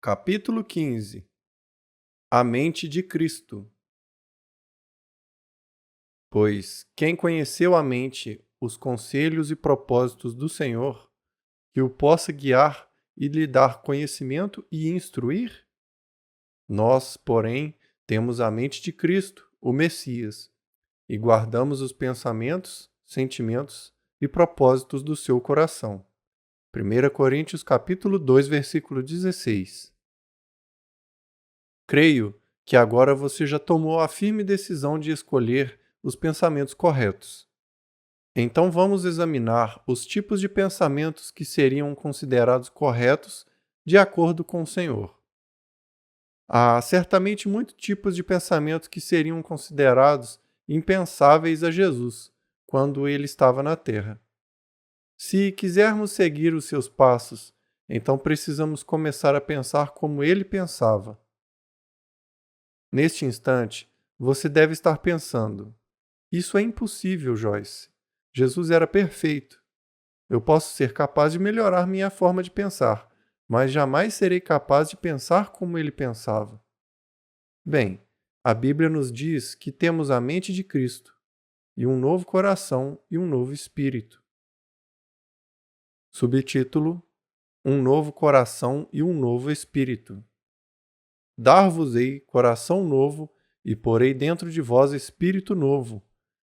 Capítulo 15. A mente de Cristo. Pois quem conheceu a mente, os conselhos e propósitos do Senhor, que o possa guiar e lhe dar conhecimento e instruir? Nós, porém, temos a mente de Cristo, o Messias, e guardamos os pensamentos, sentimentos e propósitos do seu coração. 1 Coríntios capítulo 2, versículo 16. Creio que agora você já tomou a firme decisão de escolher os pensamentos corretos. Então vamos examinar os tipos de pensamentos que seriam considerados corretos de acordo com o Senhor. Há certamente muitos tipos de pensamentos que seriam considerados impensáveis a Jesus quando ele estava na Terra. Se quisermos seguir os seus passos, então precisamos começar a pensar como ele pensava. Neste instante, você deve estar pensando: isso é impossível, Joyce. Jesus era perfeito. Eu posso ser capaz de melhorar minha forma de pensar, mas jamais serei capaz de pensar como ele pensava. Bem, a Bíblia nos diz que temos a mente de Cristo, e um novo coração e um novo espírito. Subtítulo: Um novo coração e um novo espírito. Dar-vos-ei coração novo, e porei dentro de vós espírito novo.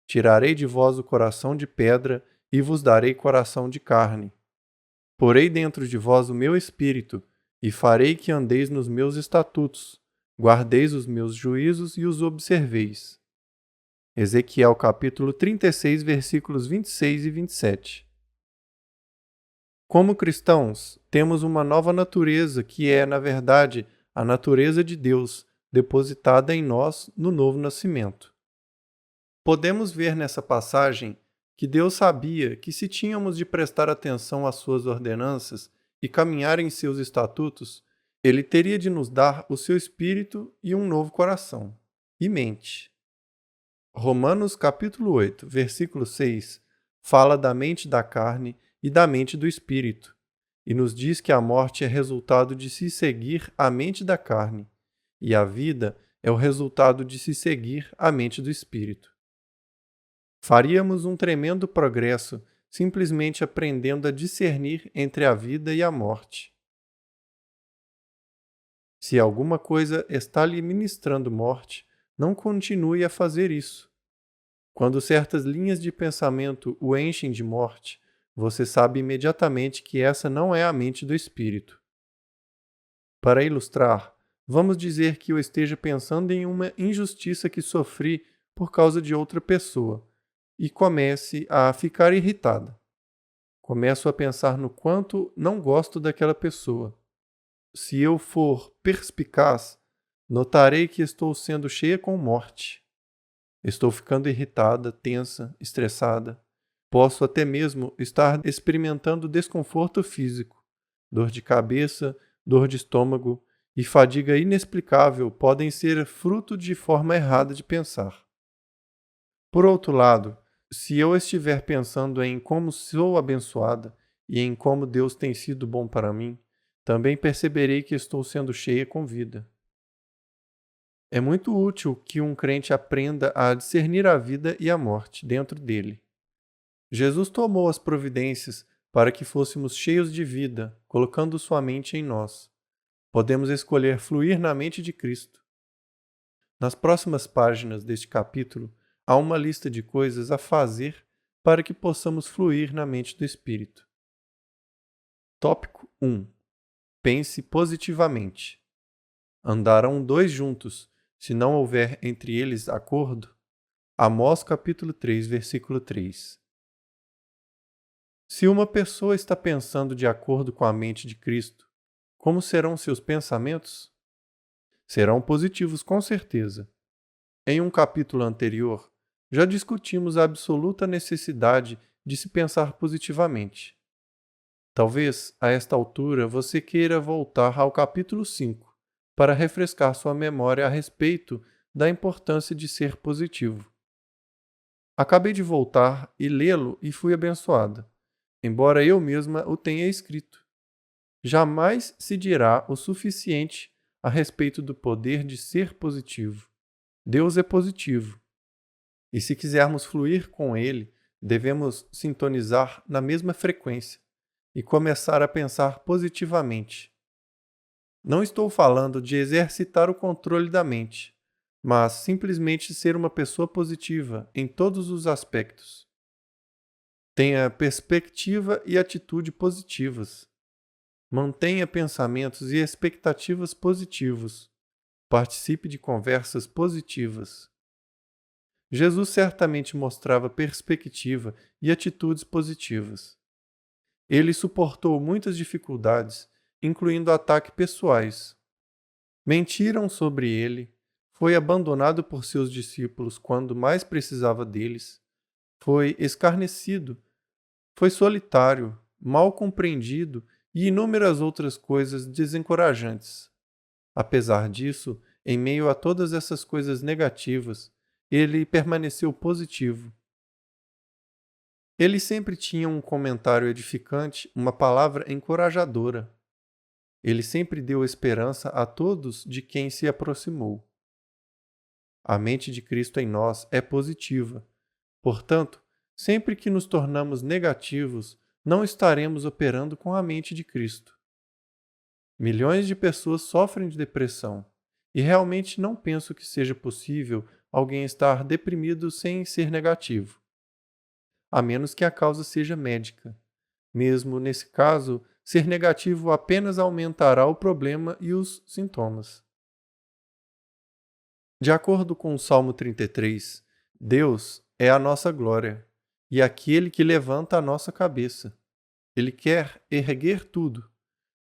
Tirarei de vós o coração de pedra, e vos darei coração de carne. Porei dentro de vós o meu espírito, e farei que andeis nos meus estatutos, guardeis os meus juízos e os observeis. Ezequiel capítulo 36, versículos 26 e 27. Como cristãos, temos uma nova natureza que é, na verdade, a natureza de Deus, depositada em nós no novo nascimento. Podemos ver nessa passagem que Deus sabia que se tínhamos de prestar atenção às suas ordenanças e caminhar em seus estatutos, Ele teria de nos dar o seu espírito e um novo coração e mente. Romanos capítulo 8, versículo 6, fala da mente da carne e da mente do espírito, e nos diz que a morte é resultado de se seguir a mente da carne, e a vida é o resultado de se seguir a mente do espírito. Faríamos um tremendo progresso simplesmente aprendendo a discernir entre a vida e a morte. Se alguma coisa está lhe ministrando morte, não continue a fazer isso. Quando certas linhas de pensamento o enchem de morte, você sabe imediatamente que essa não é a mente do espírito. Para ilustrar, vamos dizer que eu esteja pensando em uma injustiça que sofri por causa de outra pessoa e comece a ficar irritada. Começo a pensar no quanto não gosto daquela pessoa. Se eu for perspicaz, notarei que estou sendo cheia com morte. Estou ficando irritada, tensa, estressada. Posso até mesmo estar experimentando desconforto físico. Dor de cabeça, dor de estômago e fadiga inexplicável podem ser fruto de forma errada de pensar. Por outro lado, se eu estiver pensando em como sou abençoada e em como Deus tem sido bom para mim, também perceberei que estou sendo cheia com vida. É muito útil que um crente aprenda a discernir a vida e a morte dentro dele. Jesus tomou as providências para que fôssemos cheios de vida, colocando sua mente em nós. Podemos escolher fluir na mente de Cristo. Nas próximas páginas deste capítulo, há uma lista de coisas a fazer para que possamos fluir na mente do Espírito. Tópico 1. Pense positivamente. Andarão dois juntos, se não houver entre eles acordo. Amós capítulo 3, versículo 3. Se uma pessoa está pensando de acordo com a mente de Cristo, como serão seus pensamentos? Serão positivos com certeza. Em um capítulo anterior, já discutimos a absoluta necessidade de se pensar positivamente. Talvez, a esta altura, você queira voltar ao capítulo 5 para refrescar sua memória a respeito da importância de ser positivo. Acabei de voltar e lê-lo e fui abençoada, embora eu mesma o tenha escrito. jamais se dirá o suficiente a respeito do poder de ser positivo. Deus é positivo. E se quisermos fluir com Ele, devemos sintonizar na mesma frequência e começar a pensar positivamente. Não estou falando de exercitar o controle da mente, mas simplesmente ser uma pessoa positiva em todos os aspectos. Tenha perspectiva e atitude positivas. Mantenha pensamentos e expectativas positivos. Participe de conversas positivas. Jesus certamente mostrava perspectiva e atitudes positivas. Ele suportou muitas dificuldades, incluindo ataques pessoais. Mentiram sobre ele, foi abandonado por seus discípulos quando mais precisava deles, foi escarnecido, foi solitário, mal compreendido e inúmeras outras coisas desencorajantes. Apesar disso, em meio a todas essas coisas negativas, ele permaneceu positivo. Ele sempre tinha um comentário edificante, uma palavra encorajadora. Ele sempre deu esperança a todos de quem se aproximou. A mente de Cristo em nós é positiva. Portanto, sempre que nos tornamos negativos, não estaremos operando com a mente de Cristo. Milhões de pessoas sofrem de depressão, e realmente não penso que seja possível alguém estar deprimido sem ser negativo, a menos que a causa seja médica. Mesmo nesse caso, ser negativo apenas aumentará o problema e os sintomas. De acordo com o Salmo 33, Deus é a nossa glória e aquele que levanta a nossa cabeça. Ele quer erguer tudo: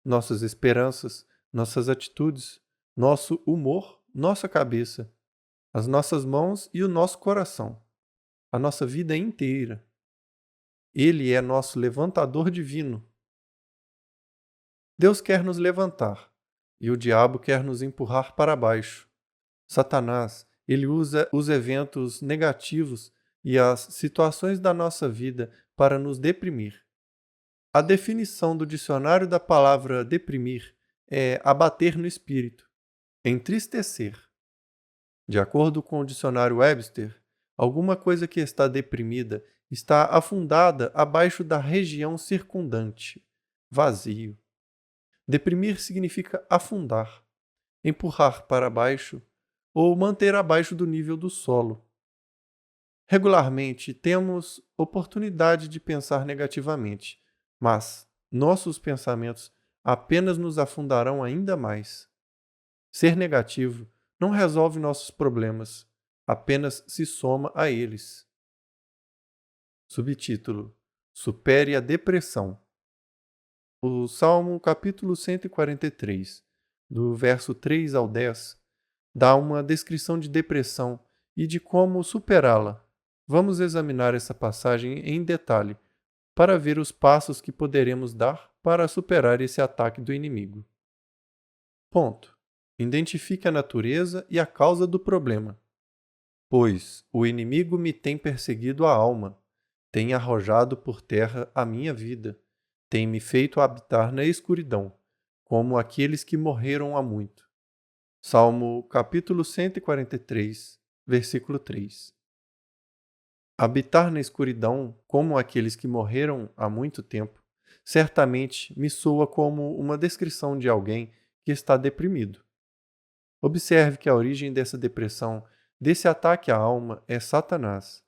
nossas esperanças, nossas atitudes, nosso humor, nossa cabeça, as nossas mãos e o nosso coração, a nossa vida inteira. Ele é nosso levantador divino. Deus quer nos levantar e o diabo quer nos empurrar para baixo. Satanás, ele usa os eventos negativos e as situações da nossa vida para nos deprimir. A definição do dicionário da palavra deprimir é abater no espírito, entristecer. De acordo com o dicionário Webster, alguma coisa que está deprimida está afundada abaixo da região circundante, vazio. Deprimir significa afundar, empurrar para baixo ou manter abaixo do nível do solo. Regularmente temos oportunidade de pensar negativamente, mas nossos pensamentos apenas nos afundarão ainda mais. Ser negativo não resolve nossos problemas, apenas se soma a eles. Subtítulo: Supere a depressão. O Salmo capítulo 143, do verso 3 ao 10, dá uma descrição de depressão e de como superá-la. Vamos examinar essa passagem em detalhe para ver os passos que poderemos dar para superar esse ataque do inimigo. Ponto. Identifique a natureza e a causa do problema. Pois o inimigo me tem perseguido a alma, tem arrojado por terra a minha vida, tem me feito habitar na escuridão, como aqueles que morreram há muito. Salmo capítulo 143, versículo 3. Habitar na escuridão, como aqueles que morreram há muito tempo, certamente me soa como uma descrição de alguém que está deprimido. Observe que a origem dessa depressão, desse ataque à alma, é Satanás.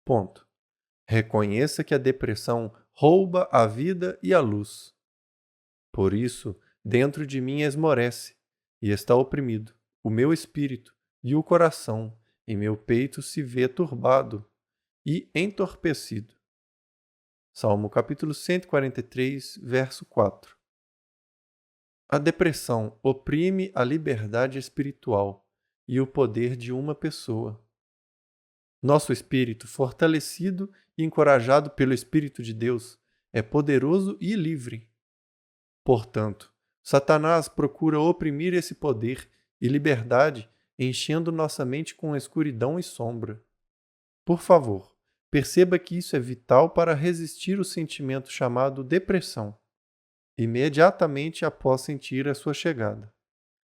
Ponto. Reconheça que a depressão rouba a vida e a luz. Por isso, dentro de mim esmorece, e está oprimido, o meu espírito e o coração, e meu peito se vê turbado e entorpecido. Salmo capítulo 143, verso 4. A depressão oprime a liberdade espiritual e o poder de uma pessoa. Nosso espírito, fortalecido e encorajado pelo Espírito de Deus, é poderoso e livre. Portanto, Satanás procura oprimir esse poder e liberdade, enchendo nossa mente com escuridão e sombra. Por favor, perceba que isso é vital para resistir o sentimento chamado depressão. imediatamente após sentir a sua chegada.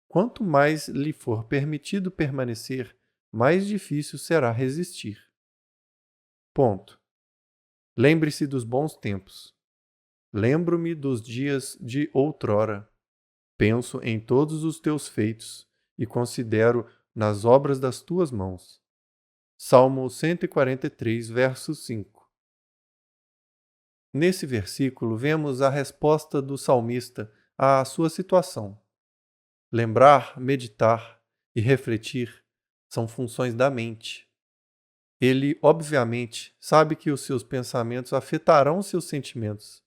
Quanto mais lhe for permitido permanecer, mais difícil será resistir. Ponto. Lembre-se dos bons tempos. Lembro-me dos dias de outrora. Penso em todos os teus feitos e considero nas obras das tuas mãos. Salmo 143, verso 5. Nesse versículo, vemos a resposta do salmista à sua situação. Lembrar, meditar e refletir são funções da mente. Ele, obviamente, sabe que os seus pensamentos afetarão seus sentimentos.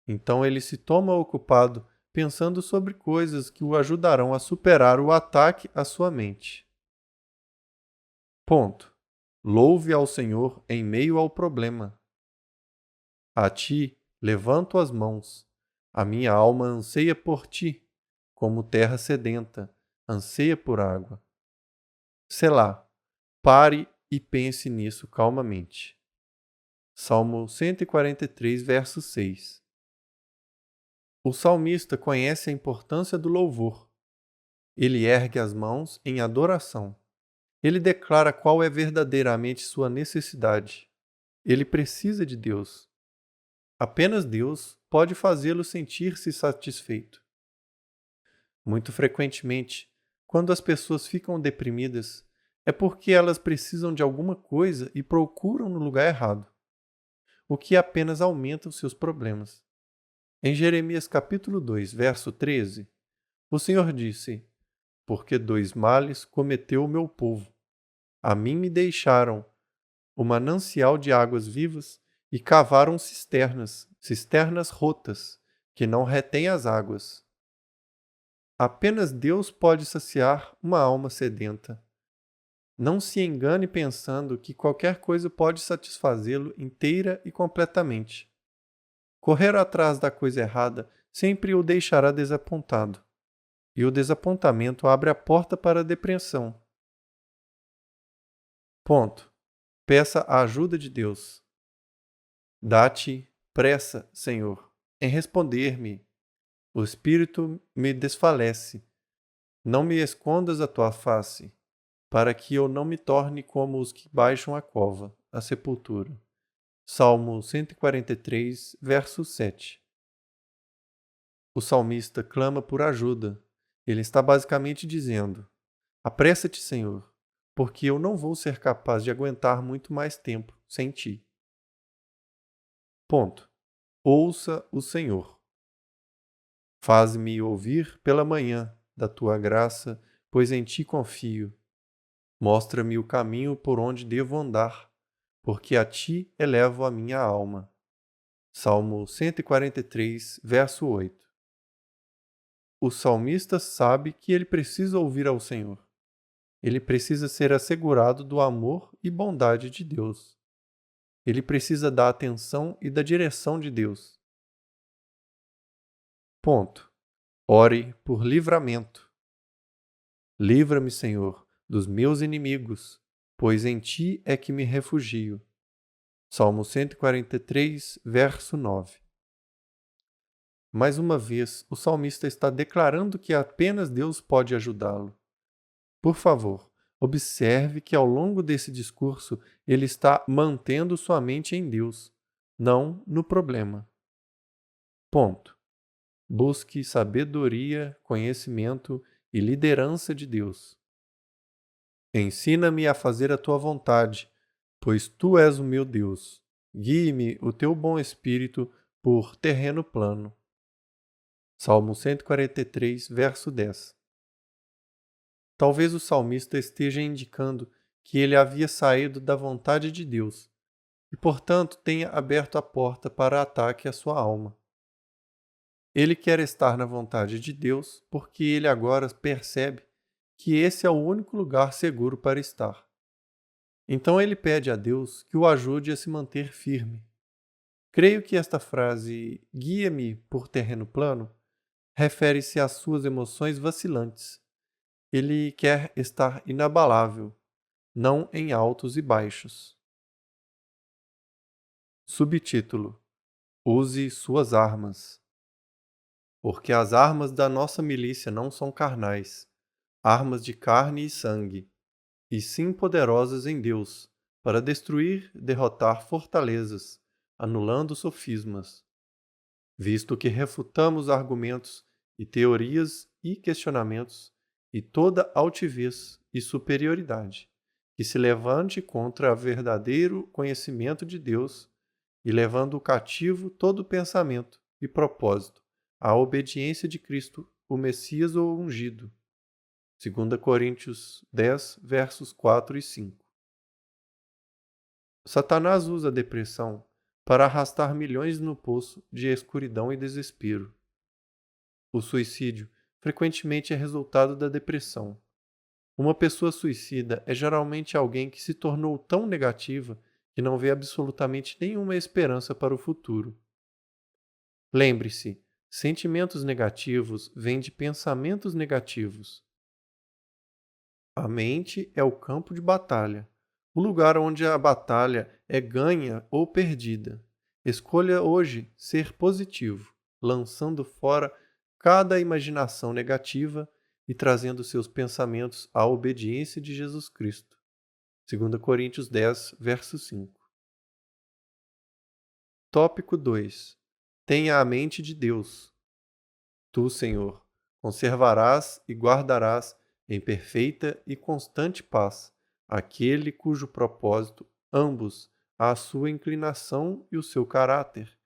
Então ele se toma ocupado pensando sobre coisas que o ajudarão a superar o ataque à sua mente. Ponto. Louve ao Senhor em meio ao problema. A ti levanto as mãos. A minha alma anseia por ti, como terra sedenta, anseia por água. Selá, pare e pense nisso calmamente. Salmo 143, verso 6. O salmista conhece a importância do louvor. Ele ergue as mãos em adoração. Ele declara qual é verdadeiramente sua necessidade. Ele precisa de Deus. Apenas Deus pode fazê-lo sentir-se satisfeito. Muito frequentemente, quando as pessoas ficam deprimidas, é porque elas precisam de alguma coisa e procuram no lugar errado, o que apenas aumenta os seus problemas. Em Jeremias capítulo 2, verso 13, o Senhor disse: porque dois males cometeu o meu povo. A mim me deixaram o manancial de águas vivas e cavaram cisternas rotas, que não retêm as águas. Apenas Deus pode saciar uma alma sedenta. Não se engane pensando que qualquer coisa pode satisfazê-lo inteira e completamente. Correr atrás da coisa errada sempre o deixará desapontado, e o desapontamento abre a porta para a depressão. Ponto. Peça a ajuda de Deus. Dá-te pressa, Senhor, em responder-me. O espírito me desfalece. Não me escondas a tua face, para que eu não me torne como os que baixam a cova, a sepultura. Salmo 143, verso 7. O salmista clama por ajuda. Ele está basicamente dizendo: apressa-te, Senhor, porque eu não vou ser capaz de aguentar muito mais tempo sem ti. Ponto. Ouça o Senhor. Faz-me ouvir pela manhã da tua graça, pois em ti confio. Mostra-me o caminho por onde devo andar, porque a ti elevo a minha alma. Salmo 143, verso 8. O salmista sabe que ele precisa ouvir ao Senhor. Ele precisa ser assegurado do amor e bondade de Deus. Ele precisa da atenção e da direção de Deus. Ponto. Ore por livramento. Livra-me, Senhor, dos meus inimigos, pois em ti é que me refugio. Salmo 143, verso 9. Mais uma vez, o salmista está declarando que apenas Deus pode ajudá-lo. Por favor, observe que ao longo desse discurso ele está mantendo sua mente em Deus, não no problema. Ponto. Busque sabedoria, conhecimento e liderança de Deus. Ensina-me a fazer a tua vontade, pois tu és o meu Deus. Guie-me o teu bom espírito por terreno plano. Salmo 143, verso 10. Talvez o salmista esteja indicando que ele havia saído da vontade de Deus e, portanto, tenha aberto a porta para ataque à sua alma. Ele quer estar na vontade de Deus porque ele agora percebe que esse é o único lugar seguro para estar. Então ele pede a Deus que o ajude a se manter firme. Creio que esta frase, guia-me por terreno plano, refere-se às suas emoções vacilantes. Ele quer estar inabalável, não em altos e baixos. Subtítulo: Use suas armas. Porque as armas da nossa milícia não são carnais, armas de carne e sangue, e sim poderosas em Deus, para destruir, derrotar fortalezas, anulando sofismas, visto que refutamos argumentos e teorias e questionamentos e toda altivez e superioridade que se levante contra o verdadeiro conhecimento de Deus, e levando o cativo todo pensamento e propósito à obediência de Cristo, o Messias ou ungido. 2 Coríntios 10, versos 4 e 5. Satanás usa a depressão para arrastar milhões no poço de escuridão e desespero. O suicídio frequentemente é resultado da depressão. Uma pessoa suicida é geralmente alguém que se tornou tão negativa que não vê absolutamente nenhuma esperança para o futuro. Lembre-se, sentimentos negativos vêm de pensamentos negativos. A mente é o campo de batalha, o lugar onde a batalha é ganha ou perdida. Escolha hoje ser positivo, lançando fora cada imaginação negativa e trazendo seus pensamentos à obediência de Jesus Cristo. 2 Coríntios 10, verso 5. Tópico 2. Tenha a mente de Deus. Tu, Senhor, conservarás e guardarás em perfeita e constante paz aquele cujo propósito, ambos, a sua inclinação e o seu caráter,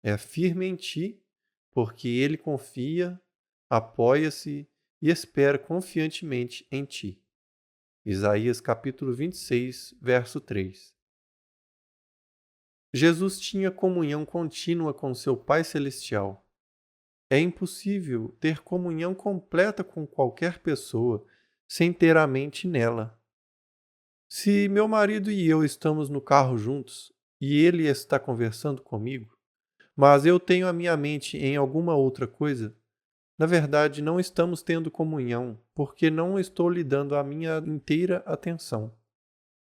é firme em ti, porque ele confia, apoia-se e espera confiantemente em ti. Isaías capítulo 26, verso 3. Jesus tinha comunhão contínua com seu Pai Celestial. É impossível ter comunhão completa com qualquer pessoa sem ter a mente nela. Se meu marido e eu estamos no carro juntos e ele está conversando comigo, mas eu tenho a minha mente em alguma outra coisa, na verdade não estamos tendo comunhão, porque não estou lhe dando a minha inteira atenção.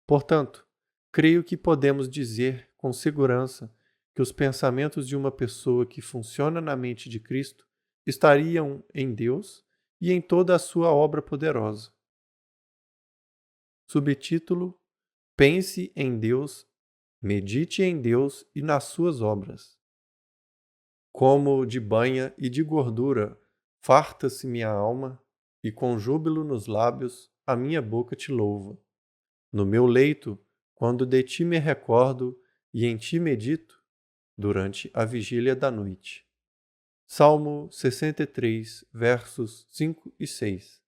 Portanto, creio que podemos dizer com segurança que os pensamentos de uma pessoa que funciona na mente de Cristo estariam em Deus e em toda a sua obra poderosa. Subtítulo: Pense em Deus, medite em Deus e nas suas obras. Como de banha e de gordura, farta-se minha alma, e com júbilo nos lábios a minha boca te louva. No meu leito, quando de ti me recordo e em ti medito, durante a vigília da noite. Salmo 63, versos 5 e 6.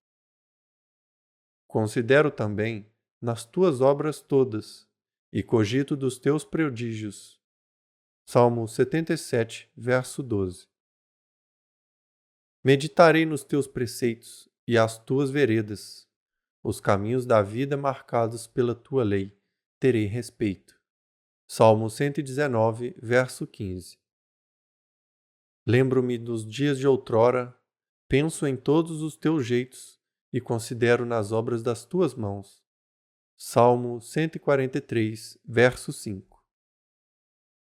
Considero também nas tuas obras todas, e cogito dos teus prodígios. Salmo 77, verso 12. Meditarei nos teus preceitos e as tuas veredas. Os caminhos da vida marcados pela tua lei, terei respeito. Salmo 119, verso 15. Lembro-me dos dias de outrora, penso em todos os teus jeitos e considero nas obras das tuas mãos. Salmo 143, verso 5.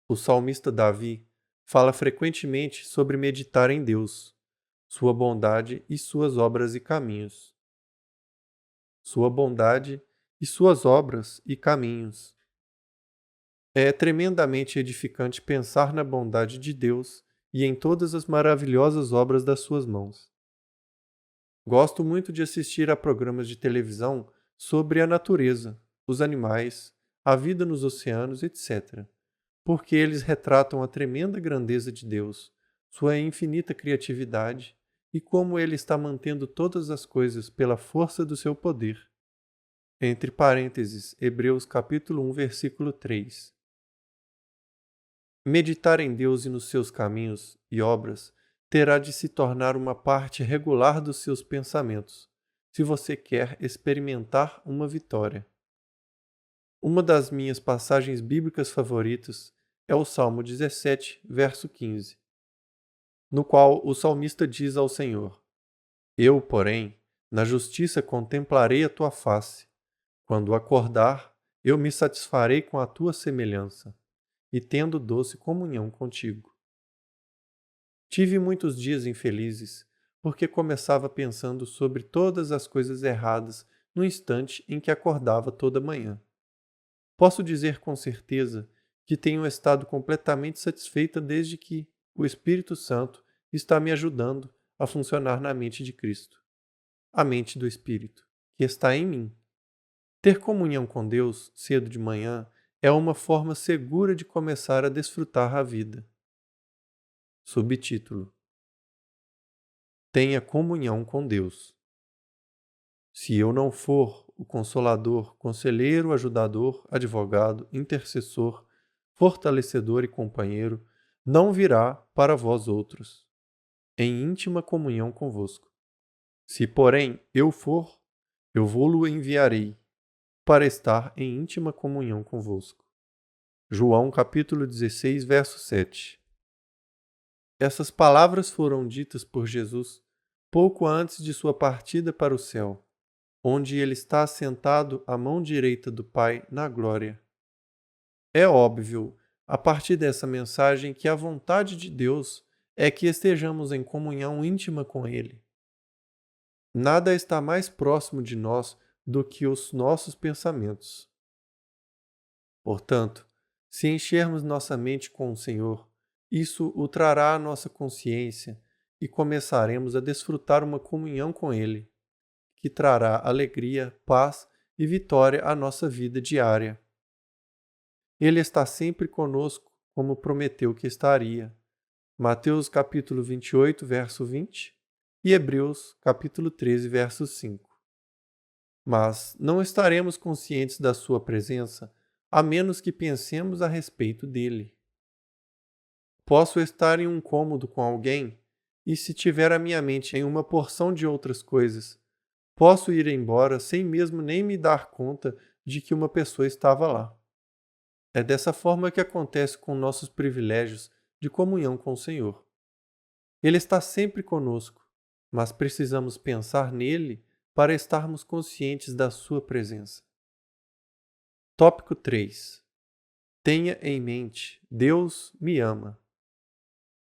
O salmista Davi fala frequentemente sobre meditar em Deus, sua bondade e suas obras e caminhos. Sua bondade e suas obras e caminhos. É tremendamente edificante pensar na bondade de Deus e em todas as maravilhosas obras das suas mãos. Gosto muito de assistir a programas de televisão sobre a natureza, os animais, a vida nos oceanos, etc., porque eles retratam a tremenda grandeza de Deus, sua infinita criatividade e como ele está mantendo todas as coisas pela força do seu poder. Entre parênteses, Hebreus capítulo 1, versículo 3. Meditar em Deus e nos seus caminhos e obras terá de se tornar uma parte regular dos seus pensamentos, se você quer experimentar uma vitória. Uma das minhas passagens bíblicas favoritas é o Salmo 17, verso 15, no qual o salmista diz ao Senhor: Eu, porém, na justiça contemplarei a tua face. Quando acordar, eu me satisfarei com a tua semelhança, e tendo doce comunhão contigo. Tive muitos dias infelizes, porque começava pensando sobre todas as coisas erradas no instante em que acordava toda manhã. Posso dizer com certeza que tenho estado completamente satisfeita desde que o Espírito Santo está me ajudando a funcionar na mente de Cristo, a mente do Espírito, que está em mim. Ter comunhão com Deus cedo de manhã é uma forma segura de começar a desfrutar a vida. Subtítulo: Tenha comunhão com Deus. Se eu não for o consolador, conselheiro, ajudador, advogado, intercessor, fortalecedor e companheiro, não virá para vós outros, em íntima comunhão convosco. Se, porém, eu for, eu vou-lo enviarei, para estar em íntima comunhão convosco. João capítulo 16, verso 7. Essas palavras foram ditas por Jesus pouco antes de sua partida para o céu, onde ele está assentado à mão direita do Pai na glória. É óbvio, a partir dessa mensagem, que a vontade de Deus é que estejamos em comunhão íntima com Ele. Nada está mais próximo de nós do que os nossos pensamentos. Portanto, se enchermos nossa mente com o Senhor, isso o trará à nossa consciência e começaremos a desfrutar uma comunhão com Ele, que trará alegria, paz e vitória à nossa vida diária. Ele está sempre conosco, como prometeu que estaria. Mateus capítulo 28, verso 20 e Hebreus capítulo 13, verso 5. Mas não estaremos conscientes da sua presença a menos que pensemos a respeito dele. Posso estar em um cômodo com alguém e, se tiver a minha mente em uma porção de outras coisas, posso ir embora sem mesmo nem me dar conta de que uma pessoa estava lá. É dessa forma que acontece com nossos privilégios de comunhão com o Senhor. Ele está sempre conosco, mas precisamos pensar nele para estarmos conscientes da sua presença. Tópico 3. Tenha em mente, Deus me ama.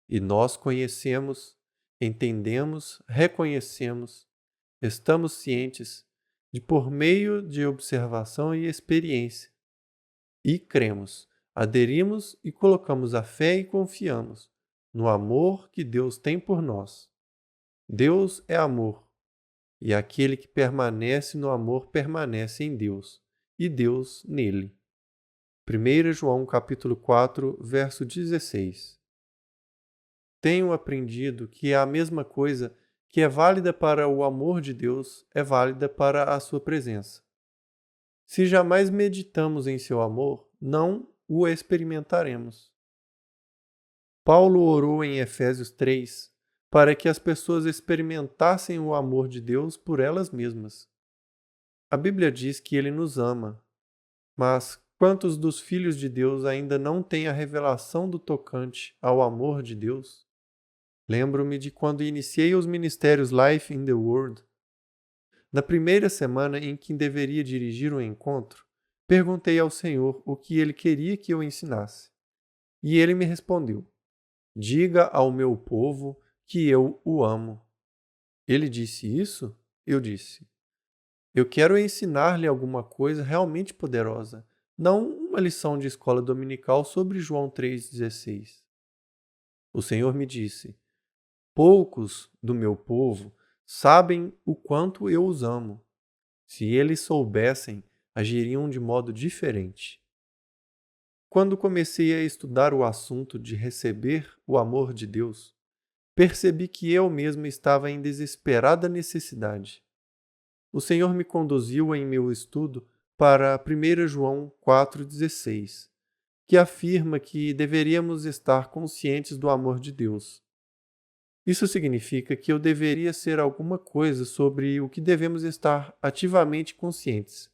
E nós conhecemos, entendemos, reconhecemos, estamos cientes de por meio de observação e experiência. E cremos, aderimos e colocamos a fé e confiamos no amor que Deus tem por nós. Deus é amor, e aquele que permanece no amor permanece em Deus, e Deus nele. 1 João capítulo 4, verso 16. Tenho aprendido que a mesma coisa que é válida para o amor de Deus é válida para a sua presença. Se jamais meditamos em seu amor, não o experimentaremos. Paulo orou em Efésios 3 para que as pessoas experimentassem o amor de Deus por elas mesmas. A Bíblia diz que ele nos ama, mas quantos dos filhos de Deus ainda não têm a revelação do tocante ao amor de Deus? Lembro-me de quando iniciei os ministérios Life in the World. Na primeira semana em que deveria dirigir um encontro, perguntei ao Senhor o que ele queria que eu ensinasse. E ele me respondeu: diga ao meu povo que eu o amo. Ele disse isso? Eu disse: eu quero ensinar-lhe alguma coisa realmente poderosa, não uma lição de escola dominical sobre João 3,16. O Senhor me disse: poucos do meu povo sabem o quanto eu os amo. Se eles soubessem, agiriam de modo diferente. Quando comecei a estudar o assunto de receber o amor de Deus, percebi que eu mesmo estava em desesperada necessidade. O Senhor me conduziu em meu estudo para 1 João 4,16, que afirma que deveríamos estar conscientes do amor de Deus. Isso significa que eu deveria ser alguma coisa sobre o que devemos estar ativamente conscientes.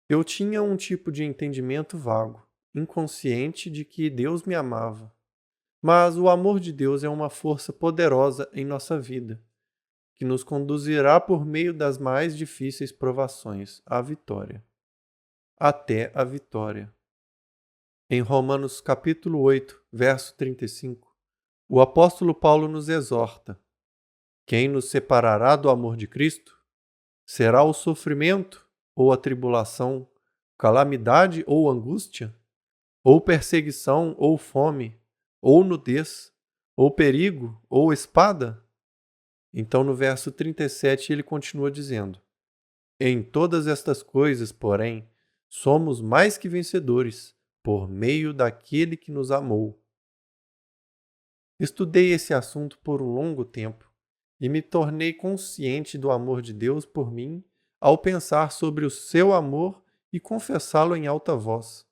Eu tinha um tipo de entendimento vago, inconsciente de que Deus me amava. Mas o amor de Deus é uma força poderosa em nossa vida, que nos conduzirá por meio das mais difíceis provações à vitória. Até a vitória. Em Romanos capítulo 8, verso 35, O apóstolo Paulo nos exorta: quem nos separará do amor de Cristo? Será o sofrimento ou a tribulação, calamidade ou angústia, ou perseguição ou fome, ou nudez, ou perigo, ou espada? Então, no verso 37, ele continua dizendo: em todas estas coisas, porém, somos mais que vencedores, por meio daquele que nos amou. Estudei esse assunto por um longo tempo e me tornei consciente do amor de Deus por mim ao pensar sobre o seu amor e confessá-lo em alta voz.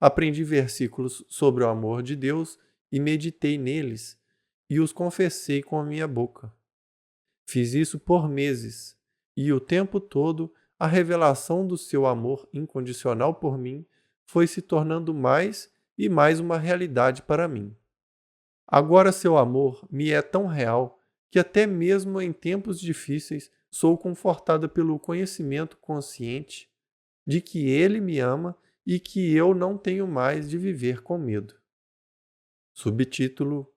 Aprendi versículos sobre o amor de Deus e meditei neles e os confessei com a minha boca. Fiz isso por meses e o tempo todo a revelação do seu amor incondicional por mim foi se tornando mais e mais uma realidade para mim. Agora seu amor me é tão real que até mesmo em tempos difíceis sou confortada pelo conhecimento consciente de que ele me ama e que eu não tenho mais de viver com medo. Subtítulo: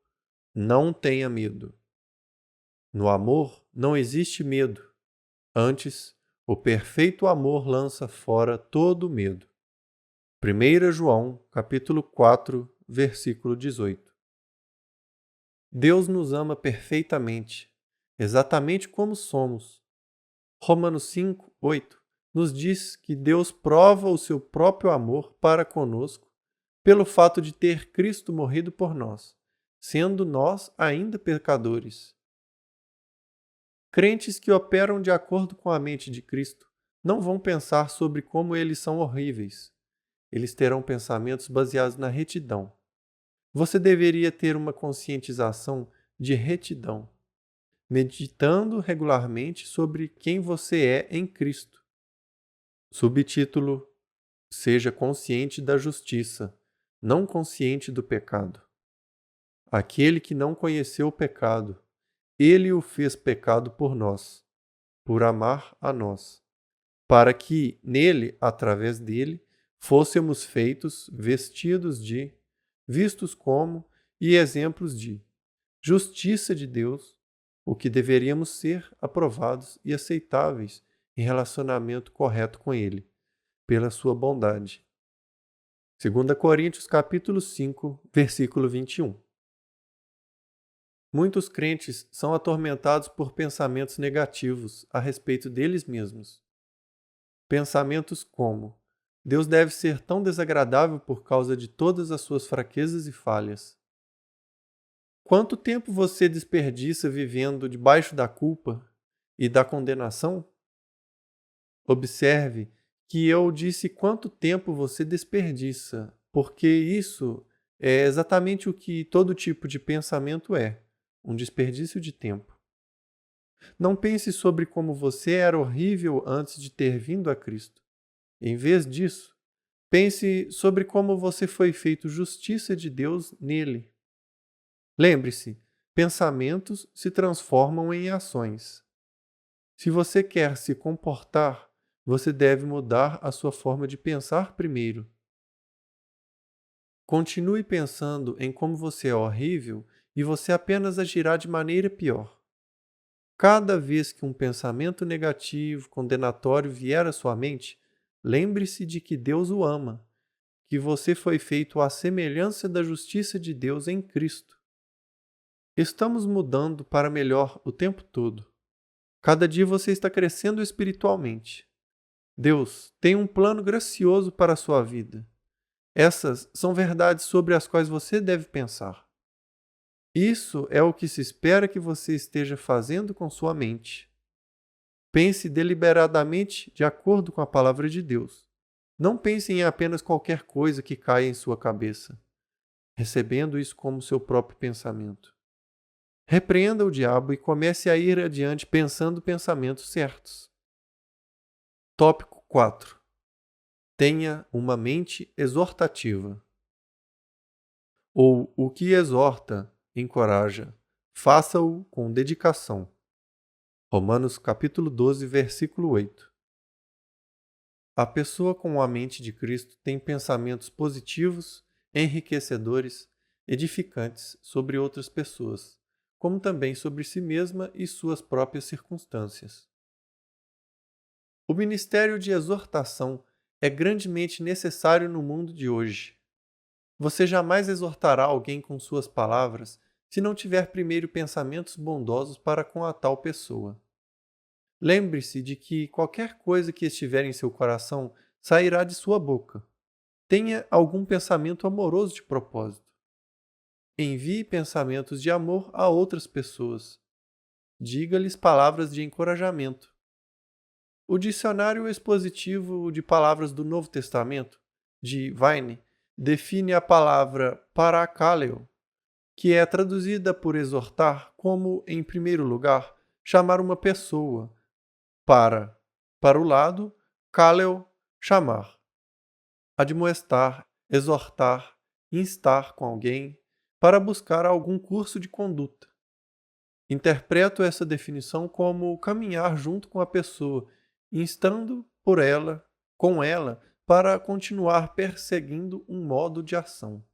Não tenha medo. No amor não existe medo. Antes, o perfeito amor lança fora todo medo. 1 João, capítulo 4, versículo 18. Deus nos ama perfeitamente, exatamente como somos. Romanos 5, 8 nos diz que Deus prova o seu próprio amor para conosco pelo fato de ter Cristo morrido por nós, sendo nós ainda pecadores. Crentes que operam de acordo com a mente de Cristo não vão pensar sobre como eles são horríveis. Eles terão pensamentos baseados na retidão. Você deveria ter uma conscientização de retidão, meditando regularmente sobre quem você é em Cristo. Subtítulo: Seja consciente da justiça, não consciente do pecado. Aquele que não conheceu o pecado, ele o fez pecado por nós, por amar a nós, para que nele, através dele, fôssemos feitos vestidos de, vistos como e exemplos de justiça de Deus, o que deveríamos ser aprovados e aceitáveis em relacionamento correto com ele, pela sua bondade. 2 Coríntios capítulo 5, versículo 21. Muitos crentes são atormentados por pensamentos negativos a respeito deles mesmos. Pensamentos como: Deus deve ser tão desagradável por causa de todas as suas fraquezas e falhas. Quanto tempo você desperdiça vivendo debaixo da culpa e da condenação? Observe que eu disse quanto tempo você desperdiça, porque isso é exatamente o que todo tipo de pensamento é, um desperdício de tempo. Não pense sobre como você era horrível antes de ter vindo a Cristo. Em vez disso, pense sobre como você foi feito justiça de Deus nele. Lembre-se, pensamentos se transformam em ações. Se você quer se comportar, você deve mudar a sua forma de pensar primeiro. Continue pensando em como você é horrível e você apenas agirá de maneira pior. Cada vez que um pensamento negativo, condenatório vier à sua mente, lembre-se de que Deus o ama, que você foi feito à semelhança da justiça de Deus em Cristo. Estamos mudando para melhor o tempo todo. Cada dia você está crescendo espiritualmente. Deus tem um plano gracioso para a sua vida. Essas são verdades sobre as quais você deve pensar. Isso é o que se espera que você esteja fazendo com sua mente. Pense deliberadamente de acordo com a palavra de Deus. Não pense em apenas qualquer coisa que caia em sua cabeça, recebendo isso como seu próprio pensamento. Repreenda o diabo e comece a ir adiante pensando pensamentos certos. Tópico 4. Tenha uma mente exortativa. Ou o que exorta, encoraja, faça-o com dedicação. Romanos capítulo 12, versículo 8. A pessoa com a mente de Cristo tem pensamentos positivos, enriquecedores, edificantes sobre outras pessoas, como também sobre si mesma e suas próprias circunstâncias. O ministério de exortação é grandemente necessário no mundo de hoje. Você jamais exortará alguém com suas palavras se não tiver primeiro pensamentos bondosos para com a tal pessoa. Lembre-se de que qualquer coisa que estiver em seu coração sairá de sua boca. Tenha algum pensamento amoroso de propósito. Envie pensamentos de amor a outras pessoas. Diga-lhes palavras de encorajamento. O Dicionário Expositivo de Palavras do Novo Testamento, de Vine, define a palavra parakaleo, que é traduzida por exortar como, em primeiro lugar, chamar uma pessoa, para o lado, kaleo, chamar, admoestar, exortar, instar com alguém, para buscar algum curso de conduta. Interpreto essa definição como caminhar junto com a pessoa, instando por ela, com ela, para continuar perseguindo um modo de ação.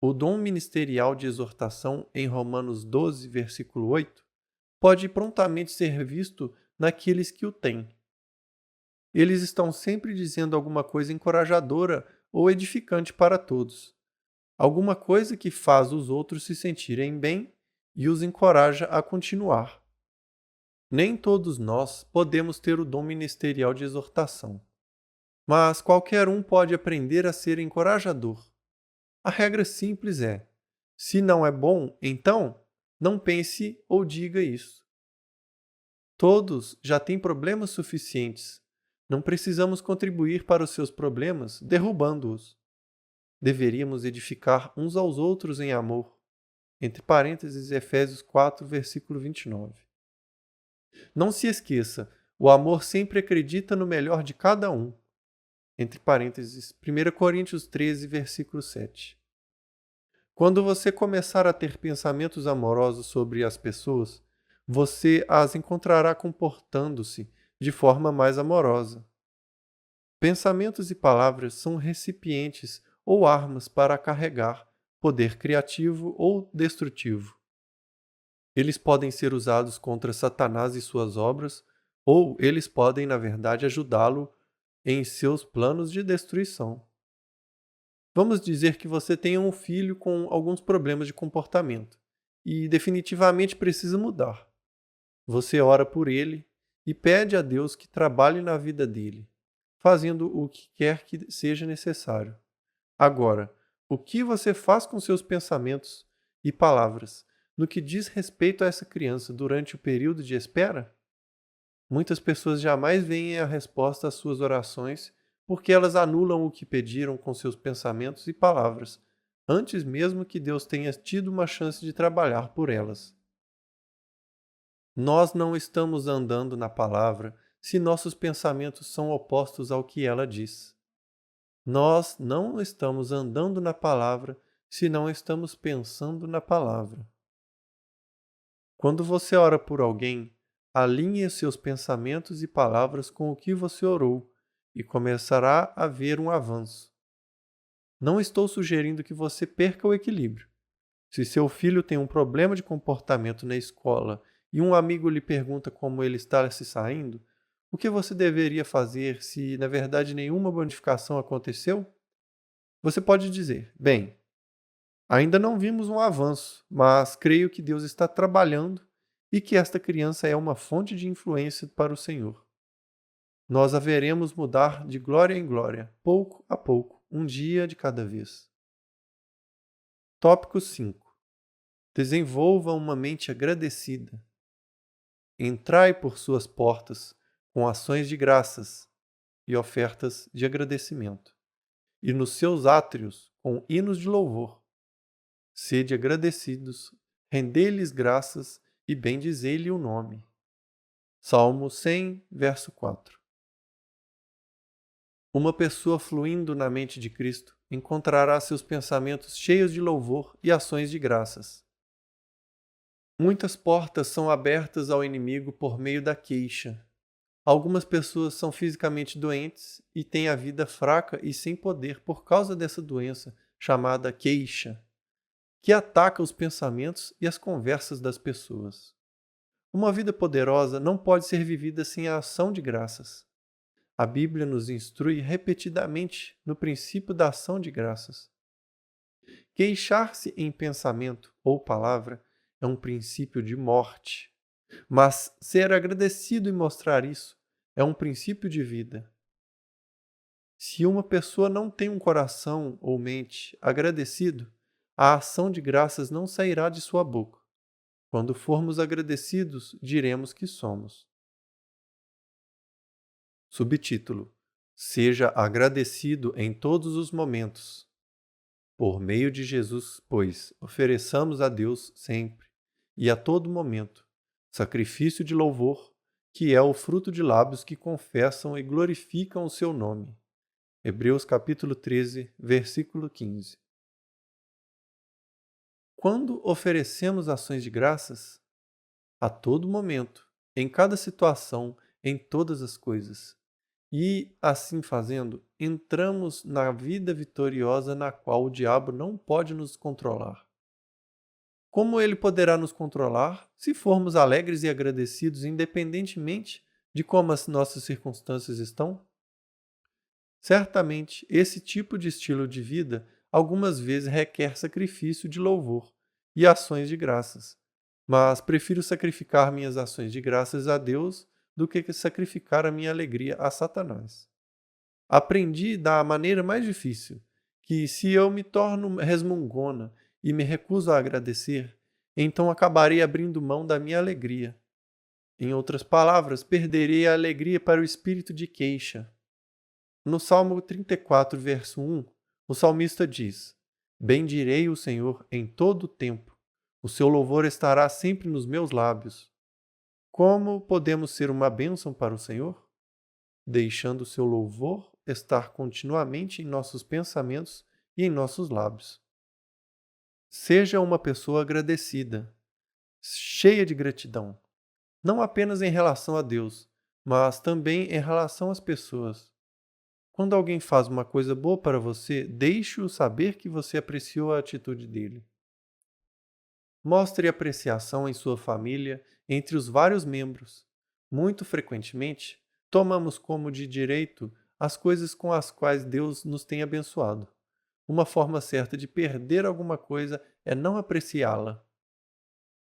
O dom ministerial de exortação em Romanos 12, versículo 8, pode prontamente ser visto naqueles que o têm. Eles estão sempre dizendo alguma coisa encorajadora ou edificante para todos, alguma coisa que faz os outros se sentirem bem e os encoraja a continuar. Nem todos nós podemos ter o dom ministerial de exortação, mas qualquer um pode aprender a ser encorajador. A regra simples é: se não é bom, então não pense ou diga isso. Todos já têm problemas suficientes. Não precisamos contribuir para os seus problemas derrubando-os. Deveríamos edificar uns aos outros em amor. Entre parênteses, Efésios 4, versículo 29. Não se esqueça, o amor sempre acredita no melhor de cada um. Entre parênteses, 1 Coríntios 13, versículo 7. Quando você começar a ter pensamentos amorosos sobre as pessoas, você as encontrará comportando-se de forma mais amorosa. Pensamentos e palavras são recipientes ou armas para carregar poder criativo ou destrutivo. Eles podem ser usados contra Satanás e suas obras, ou eles podem, na verdade, ajudá-lo em seus planos de destruição. Vamos dizer que você tenha um filho com alguns problemas de comportamento e definitivamente precisa mudar. Você ora por ele e pede a Deus que trabalhe na vida dele, fazendo o que quer que seja necessário. Agora, o que você faz com seus pensamentos e palavras no que diz respeito a essa criança durante o período de espera? Muitas pessoas jamais veem a resposta às suas orações porque elas anulam o que pediram com seus pensamentos e palavras, antes mesmo que Deus tenha tido uma chance de trabalhar por elas. Nós não estamos andando na palavra se nossos pensamentos são opostos ao que ela diz. Nós não estamos andando na palavra se não estamos pensando na palavra. Quando você ora por alguém, alinhe seus pensamentos e palavras com o que você orou e começará a ver um avanço. Não estou sugerindo que você perca o equilíbrio. Se seu filho tem um problema de comportamento na escola e um amigo lhe pergunta como ele está se saindo, o que você deveria fazer se, na verdade, nenhuma modificação aconteceu? Você pode dizer: bem, ainda não vimos um avanço, mas creio que Deus está trabalhando e que esta criança é uma fonte de influência para o Senhor. Nós a veremos mudar de glória em glória, pouco a pouco, um dia de cada vez. Tópico 5. Desenvolva uma mente agradecida. Entrai por suas portas com ações de graças e ofertas de agradecimento, e nos seus átrios com hinos de louvor. Sede agradecidos, rendei-lhes graças e bendizei-lhe o nome. Salmo 100, verso 4. Uma pessoa fluindo na mente de Cristo encontrará seus pensamentos cheios de louvor e ações de graças. Muitas portas são abertas ao inimigo por meio da queixa. Algumas pessoas são fisicamente doentes e têm a vida fraca e sem poder por causa dessa doença chamada queixa. que ataca os pensamentos e as conversas das pessoas. Uma vida poderosa não pode ser vivida sem a ação de graças. A Bíblia nos instrui repetidamente no princípio da ação de graças. Queixar-se em pensamento ou palavra é um princípio de morte, mas ser agradecido e mostrar isso é um princípio de vida. Se uma pessoa não tem um coração ou mente agradecido, a ação de graças não sairá de sua boca. Quando formos agradecidos, diremos que somos. Subtítulo: Seja agradecido em todos os momentos. Por meio de Jesus, pois, ofereçamos a Deus sempre e a todo momento sacrifício de louvor, que é o fruto de lábios que confessam e glorificam o seu nome. Hebreus capítulo 13, versículo 15. Quando oferecemos ações de graças, a todo momento, em cada situação, em todas as coisas, e, assim fazendo, entramos na vida vitoriosa na qual o diabo não pode nos controlar. Como ele poderá nos controlar se formos alegres e agradecidos independentemente de como as nossas circunstâncias estão? Certamente, esse tipo de estilo de vida algumas vezes requer sacrifício de louvor e ações de graças, mas prefiro sacrificar minhas ações de graças a Deus do que sacrificar a minha alegria a Satanás. Aprendi da maneira mais difícil que, se eu me torno resmungona e me recuso a agradecer, então acabarei abrindo mão da minha alegria. Em outras palavras, perderei a alegria para o espírito de queixa. No Salmo 34, verso 1, o salmista diz: Bendirei o Senhor em todo o tempo, o seu louvor estará sempre nos meus lábios. Como podemos ser uma bênção para o Senhor? Deixando o seu louvor estar continuamente em nossos pensamentos e em nossos lábios. Seja uma pessoa agradecida, cheia de gratidão, não apenas em relação a Deus, mas também em relação às pessoas. Quando alguém faz uma coisa boa para você, deixe-o saber que você apreciou a atitude dele. Mostre apreciação em sua família, entre os vários membros. Muito frequentemente, tomamos como de direito as coisas com as quais Deus nos tem abençoado. Uma forma certa de perder alguma coisa é não apreciá-la.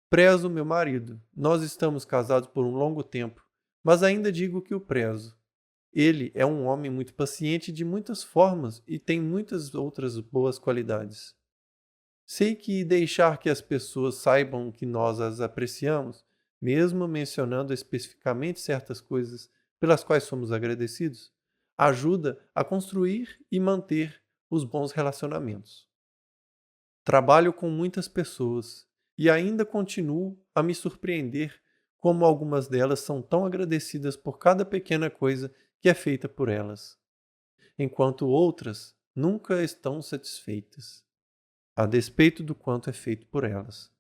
Prezo meu marido. Nós estamos casados por um longo tempo, mas ainda digo que o prezo. Ele é um homem muito paciente de muitas formas e tem muitas outras boas qualidades. Sei que deixar que as pessoas saibam que nós as apreciamos, mesmo mencionando especificamente certas coisas pelas quais somos agradecidos, ajuda a construir e manter os bons relacionamentos. Trabalho com muitas pessoas e ainda continuo a me surpreender como algumas delas são tão agradecidas por cada pequena coisa que é feita por elas, enquanto outras nunca estão satisfeitas, a despeito do quanto é feito por elas.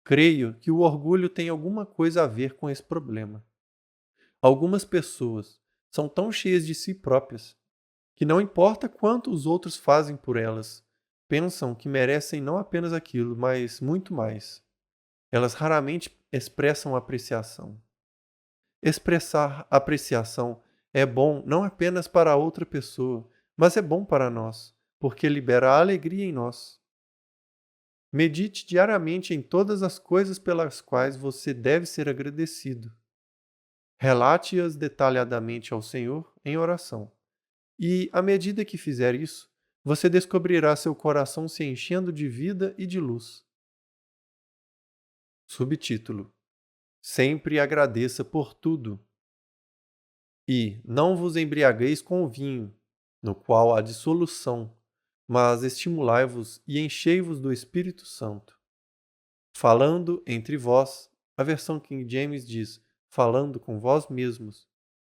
Creio que o orgulho tem alguma coisa a ver com esse problema. Algumas pessoas são tão cheias de si próprias que não importa quanto os outros fazem por elas, pensam que merecem não apenas aquilo, mas muito mais. Elas raramente expressam apreciação. Expressar apreciação é bom não apenas para a outra pessoa, mas é bom para nós, porque libera a alegria em nós. Medite diariamente em todas as coisas pelas quais você deve ser agradecido. Relate-as detalhadamente ao Senhor em oração. E, à medida que fizer isso, você descobrirá seu coração se enchendo de vida e de luz. Subtítulo: Sempre agradeça por tudo. E não vos embriagueis com o vinho, no qual há dissolução, mas estimulai-vos e enchei-vos do Espírito Santo. Falando entre vós, a versão King James diz, falando com vós mesmos,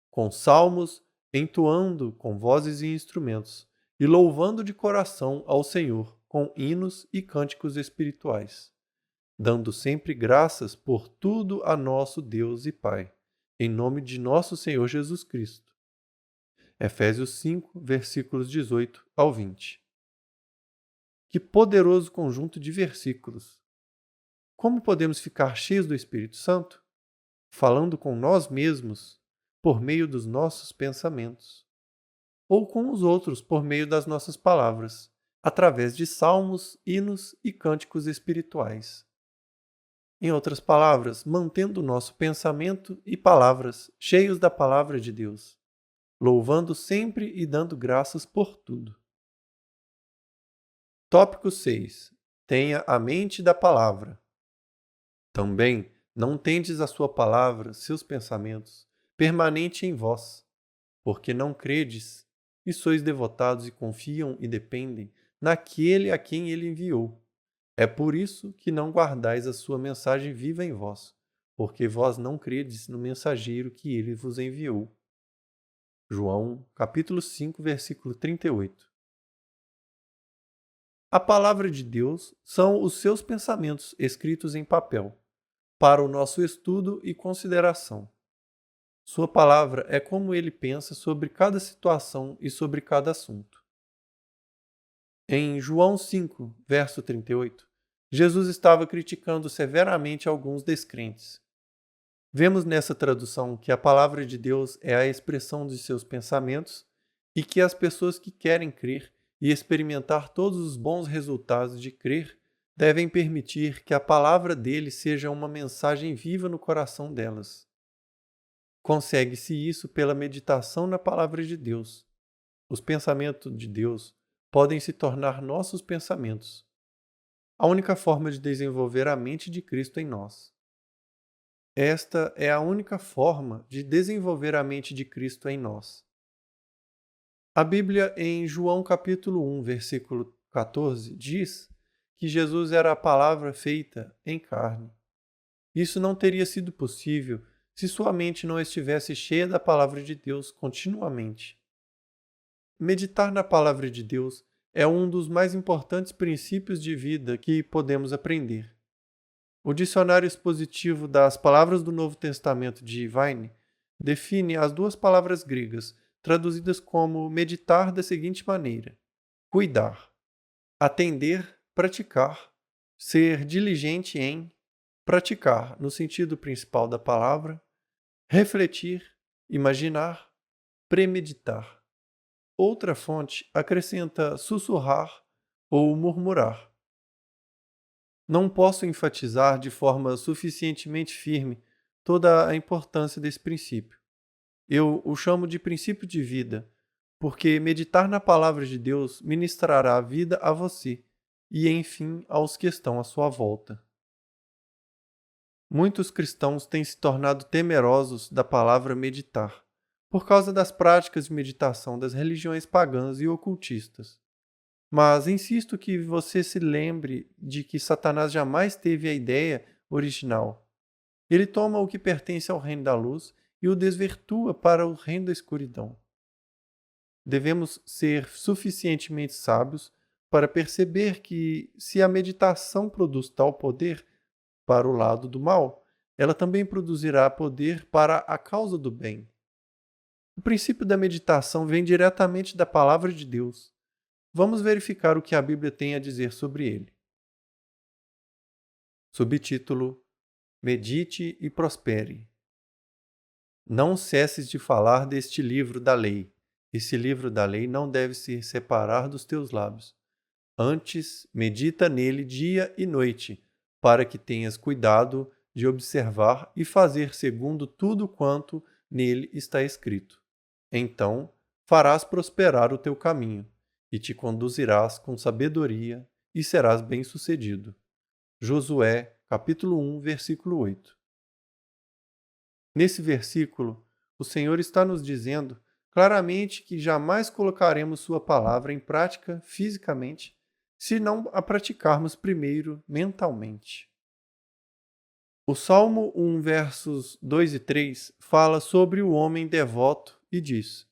com salmos, entoando com vozes e instrumentos, e louvando de coração ao Senhor com hinos e cânticos espirituais, dando sempre graças por tudo a nosso Deus e Pai, em nome de nosso Senhor Jesus Cristo. Efésios 5, versículos 18 ao 20. Que poderoso conjunto de versículos! Como podemos ficar cheios do Espírito Santo? Falando com nós mesmos por meio dos nossos pensamentos, ou com os outros por meio das nossas palavras, através de salmos, hinos e cânticos espirituais. Em outras palavras, mantendo o nosso pensamento e palavras cheios da palavra de Deus, louvando sempre e dando graças por tudo. Tópico 6. Tenha a mente da palavra. Também não tendes a sua palavra, seus pensamentos, permanente em vós, porque não credes e sois devotados e confiam e dependem naquele a quem ele enviou. É por isso que não guardais a sua mensagem viva em vós, porque vós não credes no mensageiro que ele vos enviou. João, capítulo 5, versículo 38. A palavra de Deus são os seus pensamentos escritos em papel, para o nosso estudo e consideração. Sua palavra é como ele pensa sobre cada situação e sobre cada assunto. Em João 5, verso 38, Jesus estava criticando severamente alguns descrentes. Vemos nessa tradução que a palavra de Deus é a expressão de seus pensamentos e que as pessoas que querem crer e experimentar todos os bons resultados de crer devem permitir que a palavra dele seja uma mensagem viva no coração delas. Consegue-se isso pela meditação na palavra de Deus. Os pensamentos de Deus podem se tornar nossos pensamentos. A única forma de desenvolver a mente de Cristo em nós. Esta é a única forma de desenvolver a mente de Cristo em nós. A Bíblia, em João capítulo 1, versículo 14, diz que Jesus era a palavra feita em carne. Isso não teria sido possível se sua mente não estivesse cheia da palavra de Deus continuamente. Meditar na palavra de Deus é um dos mais importantes princípios de vida que podemos aprender. O dicionário expositivo das palavras do Novo Testamento de Vine define as duas palavras gregas, traduzidas como meditar da seguinte maneira: cuidar, atender, praticar, ser diligente em, praticar no sentido principal da palavra, refletir, imaginar, premeditar. Outra fonte acrescenta sussurrar ou murmurar. Não posso enfatizar de forma suficientemente firme toda a importância desse princípio. Eu o chamo de princípio de vida, porque meditar na palavra de Deus ministrará a vida a você e, enfim, aos que estão à sua volta. Muitos cristãos têm se tornado temerosos da palavra meditar, por causa das práticas de meditação das religiões pagãs e ocultistas. Mas insisto que você se lembre de que Satanás jamais teve a ideia original. Ele toma o que pertence ao reino da luz e o desvirtua para o reino da escuridão. Devemos ser suficientemente sábios para perceber que, se a meditação produz tal poder para o lado do mal, ela também produzirá poder para a causa do bem. O princípio da meditação vem diretamente da palavra de Deus. Vamos verificar o que a Bíblia tem a dizer sobre ele. Subtítulo: Medite e prospere. Não cesses de falar deste livro da lei. Esse livro da lei não deve se separar dos teus lábios. Antes, medita nele dia e noite, para que tenhas cuidado de observar e fazer segundo tudo quanto nele está escrito. Então, farás prosperar o teu caminho, e te conduzirás com sabedoria, e serás bem-sucedido. Josué, capítulo 1, versículo 8. Nesse versículo, o Senhor está nos dizendo claramente que jamais colocaremos sua palavra em prática fisicamente, se não a praticarmos primeiro mentalmente. O Salmo 1, versos 2 e 3 fala sobre o homem devoto e diz: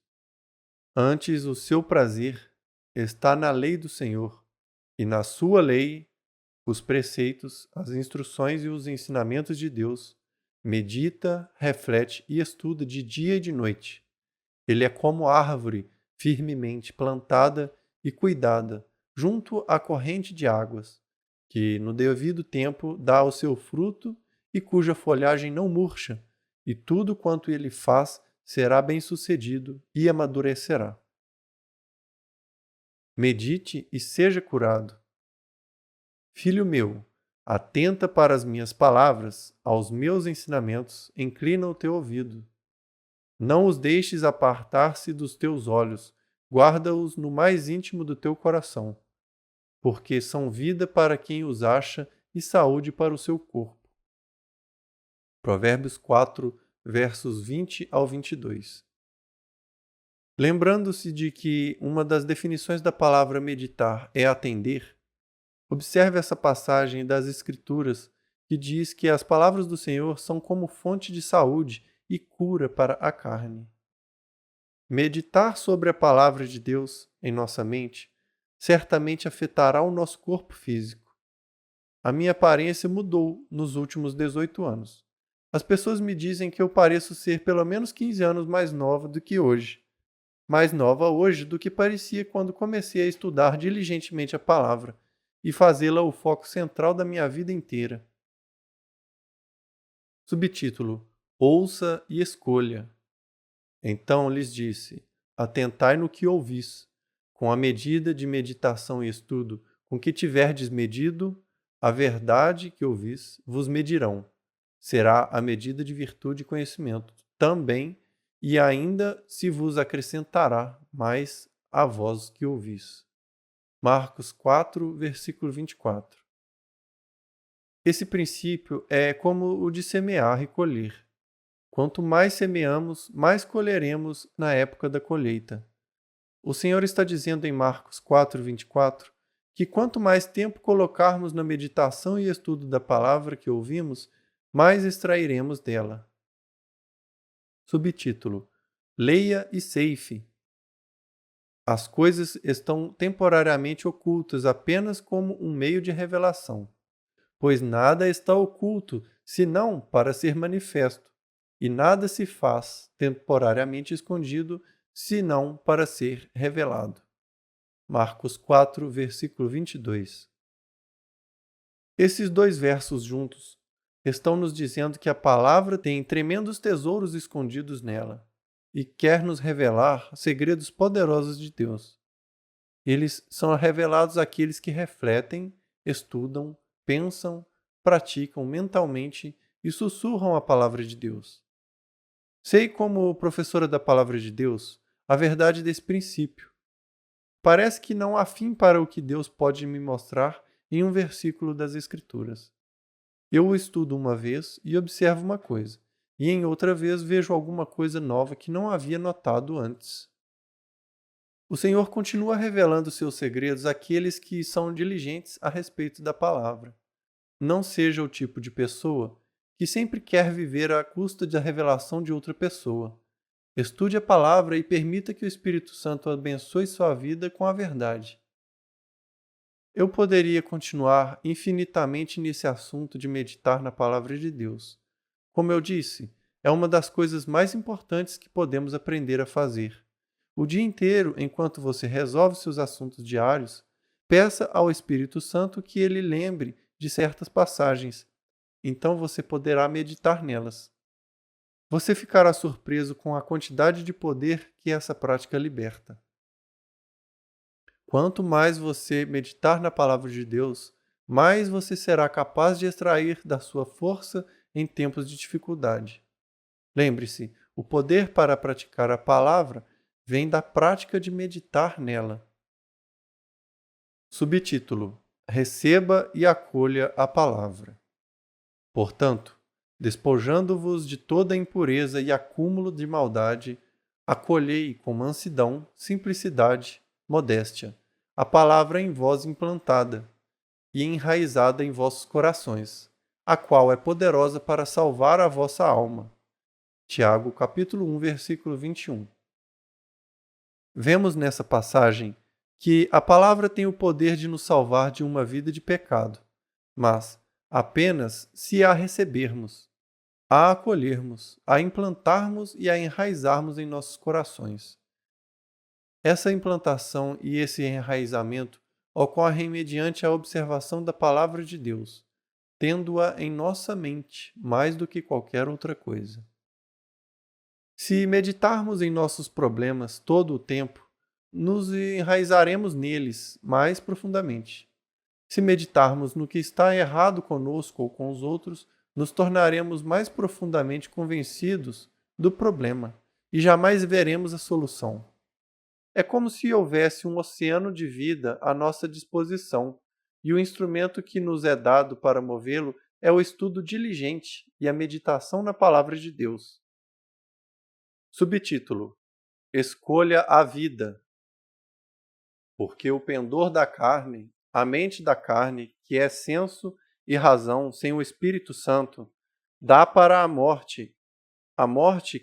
Antes o seu prazer está na lei do Senhor, e na sua lei, os preceitos, as instruções e os ensinamentos de Deus, medita, reflete e estuda de dia e de noite. Ele é como árvore firmemente plantada e cuidada junto à corrente de águas, que no devido tempo dá o seu fruto e cuja folhagem não murcha, e tudo quanto ele faz será bem-sucedido e amadurecerá. Medite e seja curado. Filho meu, atenta para as minhas palavras, aos meus ensinamentos, inclina o teu ouvido. Não os deixes apartar-se dos teus olhos, guarda-os no mais íntimo do teu coração, porque são vida para quem os acha e saúde para o seu corpo. Provérbios 4, versos 20 ao 22. Lembrando-se de que uma das definições da palavra meditar é atender, observe essa passagem das Escrituras que diz que as palavras do Senhor são como fonte de saúde e cura para a carne. Meditar sobre a palavra de Deus em nossa mente certamente afetará o nosso corpo físico. A minha aparência mudou nos últimos 18 anos. As pessoas me dizem que eu pareço ser pelo menos 15 anos mais nova do que hoje. Mais nova hoje do que parecia quando comecei a estudar diligentemente a palavra e fazê-la o foco central da minha vida inteira. Subtítulo: Ouça e escolha. Então lhes disse: Atentai no que ouvis. Com a medida de meditação e estudo com que tiverdes medido, a verdade que ouvis vos medirão. Será a medida de virtude e conhecimento também, e ainda se vos acrescentará mais a vós que ouvis. Marcos 4, versículo 24. Esse princípio é como o de semear e colher. Quanto mais semeamos, mais colheremos na época da colheita. O Senhor está dizendo em Marcos 4, 24, que quanto mais tempo colocarmos na meditação e estudo da palavra que ouvimos, mais extrairemos dela. Subtítulo: Leia e ceife. As coisas estão temporariamente ocultas apenas como um meio de revelação, pois nada está oculto senão para ser manifesto, e nada se faz temporariamente escondido senão para ser revelado. Marcos 4, versículo 22. Esses dois versos juntos estão nos dizendo que a palavra tem tremendos tesouros escondidos nela e quer nos revelar segredos poderosos de Deus. Eles são revelados àqueles que refletem, estudam, pensam, praticam mentalmente e sussurram a palavra de Deus. Sei, como professora da palavra de Deus, a verdade desse princípio. Parece que não há fim para o que Deus pode me mostrar em um versículo das Escrituras. Eu o estudo uma vez e observo uma coisa, e em outra vez vejo alguma coisa nova que não havia notado antes. O Senhor continua revelando seus segredos àqueles que são diligentes a respeito da palavra. Não seja o tipo de pessoa que sempre quer viver à custa da revelação de outra pessoa. Estude a palavra e permita que o Espírito Santo abençoe sua vida com a verdade. Eu poderia continuar infinitamente nesse assunto de meditar na palavra de Deus. Como eu disse, é uma das coisas mais importantes que podemos aprender a fazer. O dia inteiro, enquanto você resolve seus assuntos diários, peça ao Espírito Santo que ele lembre de certas passagens. Então você poderá meditar nelas. Você ficará surpreso com a quantidade de poder que essa prática liberta. Quanto mais você meditar na palavra de Deus, mais você será capaz de extrair da sua força em tempos de dificuldade. Lembre-se, o poder para praticar a palavra vem da prática de meditar nela. Subtítulo: Receba e acolha a palavra. Portanto, despojando-vos de toda impureza e acúmulo de maldade, acolhei com mansidão, simplicidade, modéstia, a palavra em vós implantada e enraizada em vossos corações, a qual é poderosa para salvar a vossa alma. Tiago, capítulo 1, versículo 21. Vemos nessa passagem que a palavra tem o poder de nos salvar de uma vida de pecado, mas apenas se a recebermos, a acolhermos, a implantarmos e a enraizarmos em nossos corações. Essa implantação e esse enraizamento ocorrem mediante a observação da palavra de Deus, tendo-a em nossa mente mais do que qualquer outra coisa. Se meditarmos em nossos problemas todo o tempo, nos enraizaremos neles mais profundamente. Se meditarmos no que está errado conosco ou com os outros, nos tornaremos mais profundamente convencidos do problema e jamais veremos a solução. É como se houvesse um oceano de vida à nossa disposição, e o instrumento que nos é dado para movê-lo é o estudo diligente e a meditação na palavra de Deus. Subtítulo: Escolha a vida. Porque o pendor da carne, a mente da carne, que é senso e razão sem o Espírito Santo, dá para a morte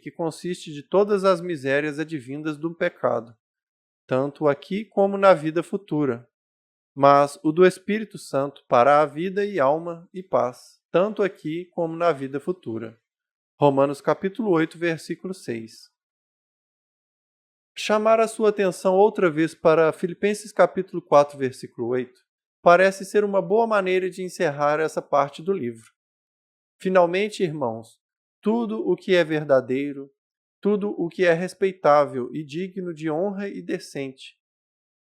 que consiste de todas as misérias advindas do pecado, tanto aqui como na vida futura. Mas o do Espírito Santo para a vida e alma e paz, tanto aqui como na vida futura. Romanos capítulo 8, versículo 6. Chamar a sua atenção outra vez para Filipenses capítulo 4, versículo 8, parece ser uma boa maneira de encerrar essa parte do livro. Finalmente, irmãos, tudo o que é verdadeiro, tudo o que é respeitável e digno de honra e decente,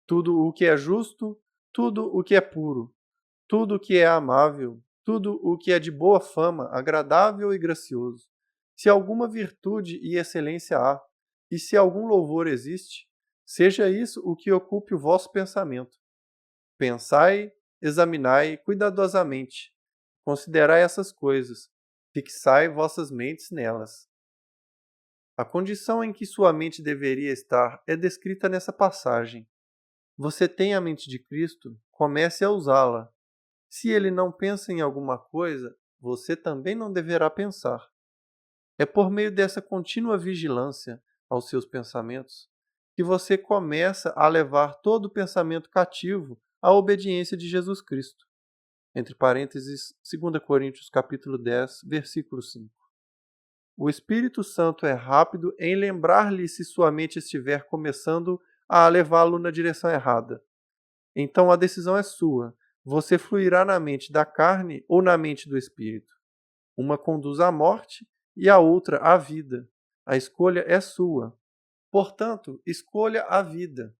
tudo o que é justo, tudo o que é puro, tudo o que é amável, tudo o que é de boa fama, agradável e gracioso, se alguma virtude e excelência há, e se algum louvor existe, seja isso o que ocupe o vosso pensamento. Pensai, examinai cuidadosamente, considerai essas coisas, fixai vossas mentes nelas. A condição em que sua mente deveria estar é descrita nessa passagem. Você tem a mente de Cristo, comece a usá-la. Se ele não pensa em alguma coisa, você também não deverá pensar. É por meio dessa contínua vigilância aos seus pensamentos que você começa a levar todo o pensamento cativo à obediência de Jesus Cristo. Entre parênteses, 2 Coríntios capítulo 10, versículo 5. O Espírito Santo é rápido em lembrar-lhe se sua mente estiver começando a levá-lo na direção errada. Então a decisão é sua. Você fluirá na mente da carne ou na mente do Espírito. Uma conduz à morte e a outra à vida. A escolha é sua. Portanto, escolha a vida.